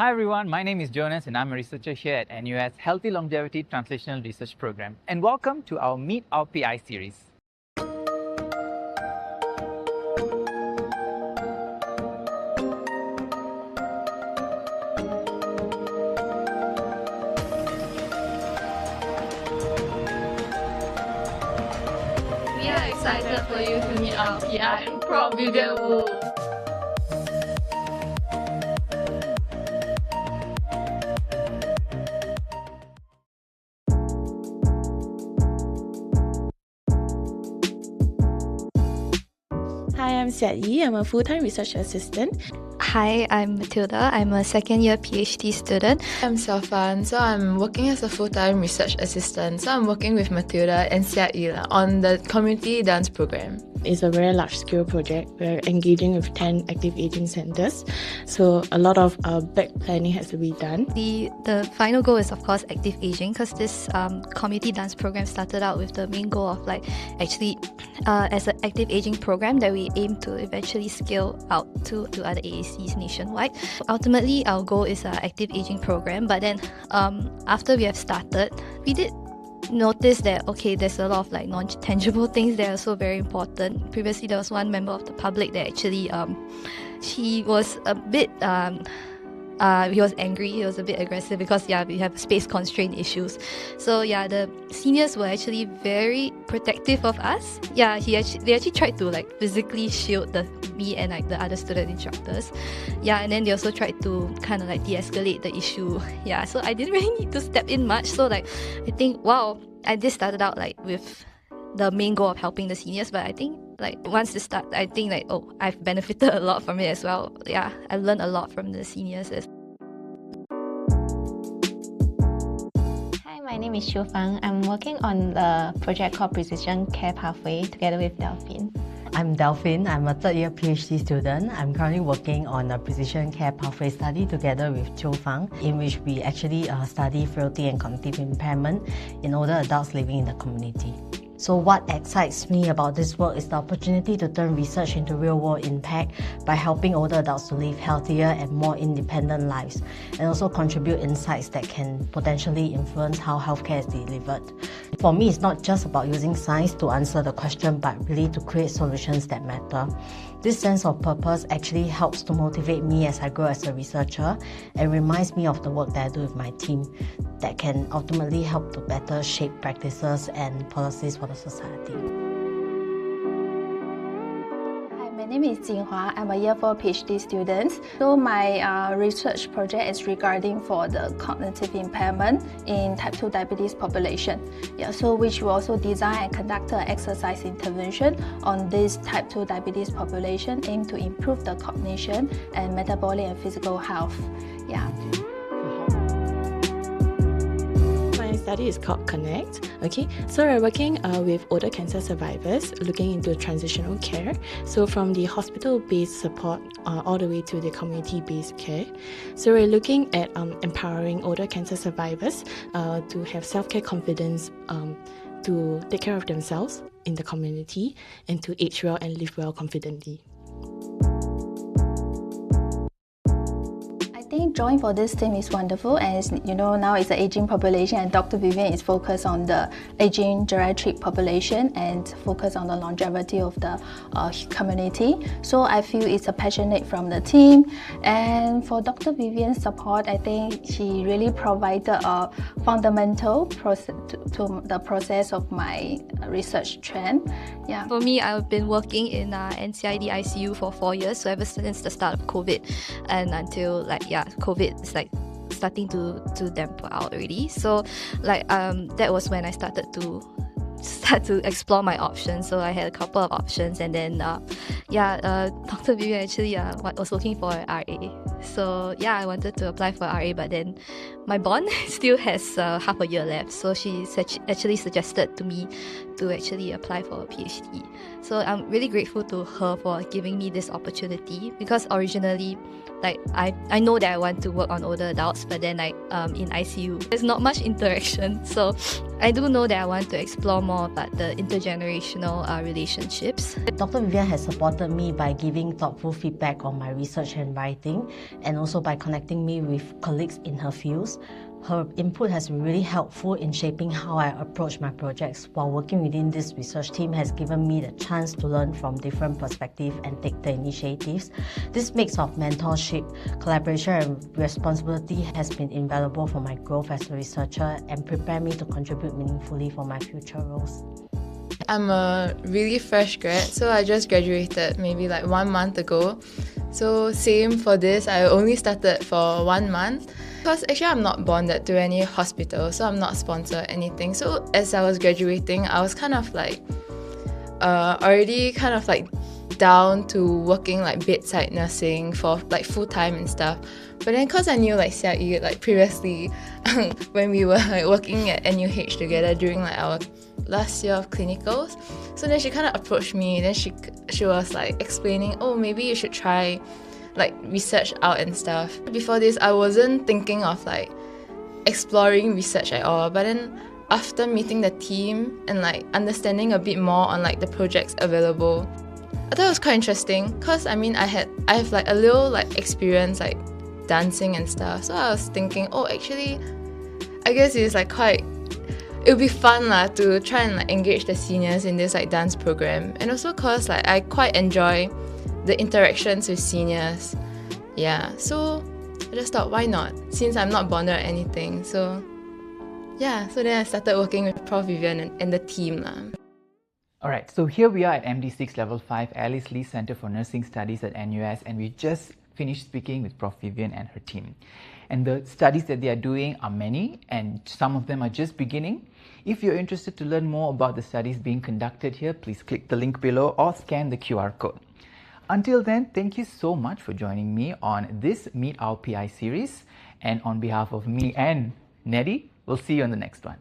Hi everyone, my name is Jonas and I'm a researcher here at NUS Healthy Longevity Translational Research Program. And welcome to our Meet Our PI series. We are excited for you to meet our PI, Prof. Vivien Wu. Hi, I'm Xiat Yi. I'm a full-time research assistant. Hi, I'm Matilda. I'm a second-year PhD student. I'm Xiaofan, so I'm working as a full-time research assistant. So I'm working with Matilda and Xiat Yi on the community dance program. It's a very large-scale project. We're engaging with 10 active aging centers, so a lot of back planning has to be done. The final goal is, of course, active aging, because this community dance program started out with the main goal of as an active aging program that we aim to eventually scale out to other AACs nationwide. Ultimately, our goal is an active aging program, but then after we have started, we did notice that there's a lot of non-tangible things that are also very important. Previously, there was one member of the public that actually he was a bit he was angry, he was a bit aggressive because we have space constraint issues. So the seniors were actually very protective of us. They actually tried to physically shield me and the other student instructors. And then they also tried to kind of de-escalate the issue. So I didn't really need to step in much. So I think I just started out with the main goal of helping the seniors, but I think once it started, I think I've benefited a lot from it as well. I've learned a lot from the seniors. Hi, my name is Xiu Fang. I'm working on the project called Precision Care Pathway together with Delphine. I'm Delphine. I'm a third-year PhD student. I'm currently working on a precision care pathway study together with Chiu Fang, in which we actually study frailty and cognitive impairment in older adults living in the community. So what excites me about this work is the opportunity to turn research into real-world impact by helping older adults to live healthier and more independent lives, and also contribute insights that can potentially influence how healthcare is delivered. For me, it's not just about using science to answer the question, but really to create solutions that matter. This sense of purpose actually helps to motivate me as I grow as a researcher and reminds me of the work that I do with my team that can ultimately help to better shape practices and policies for the society. My name is Jinghua. I'm a year 4 PhD student. So my research project is regarding for the cognitive impairment in type 2 diabetes population. So which we also design and conduct an exercise intervention on this type 2 diabetes population aimed to improve the cognition and metabolic and physical health. My study is called Connect. So we're working with older cancer survivors, looking into transitional care. So from the hospital-based support all the way to the community-based care. So we're looking at empowering older cancer survivors to have self-care confidence, to take care of themselves in the community, and to age well and live well confidently. I think joining for this team is wonderful, and now it's the aging population, and Dr. Vivien is focused on the aging geriatric population and focus on the longevity of the community. So I feel it's a passionate from the team, and for Dr. Vivien's support, I think she really provided a fundamental process to the process of my research trend. For me, I've been working in NCID ICU for 4 years, so ever since the start of COVID and until COVID is starting to dampen out already. So that was when I started to explore my options. So I had a couple of options, and then Dr. Vivien actually was looking for an RA. So I wanted to apply for RA, but then my bond still has half a year left. So she actually suggested to me to actually apply for a PhD. So I'm really grateful to her for giving me this opportunity, because originally I know that I want to work on older adults, but then in ICU there's not much interaction. So I do know that I want to explore more the intergenerational relationships. Dr. Vivien has supported me by giving thoughtful feedback on my research and writing, and also by connecting me with colleagues in her fields. Her input has been really helpful in shaping how I approach my projects, while working within this research team has given me the chance to learn from different perspectives and take the initiatives. This mix of mentorship, collaboration and responsibility has been invaluable for my growth as a researcher and prepare me to contribute meaningfully for my future roles. I'm a really fresh grad, so I just graduated maybe like 1 month ago. So same for this, I only started for 1 month. Because actually I'm not bonded to any hospital, so I'm not sponsored anything. So as I was graduating, I was kind of like already kind of like down to working like bedside nursing for like full-time and stuff. But then because I knew like Xia like previously when we were like working at NUH together during like our last year of clinicals, so then she kind of approached me. Then she was like explaining, oh, maybe you should try like research out and stuff. Before this, I wasn't thinking of like exploring research at all. But then after meeting the team and like understanding a bit more on like the projects available, I thought it was quite interesting. Cause I mean, I have like a little like experience like dancing and stuff. So I was thinking, oh, actually, I guess it's like quite. It would be fun lah to try and like engage the seniors in this like dance program, and also cause like I quite enjoy the interactions with seniors. Yeah, so I just thought, why not? Since I'm not bonded or anything. So yeah, so then I started working with Prof Vivien and the team lah. Alright, so here we are at MD6 Level 5 Alice Lee Center for Nursing Studies at NUS, and we just finished speaking with Prof Vivien and her team. And the studies that they are doing are many, and some of them are just beginning. If you're interested to learn more about the studies being conducted here, please click the link below or scan the QR code. Until then, thank you so much for joining me on this Meet Our PI series. And on behalf of me and Neddy, we'll see you on the next one.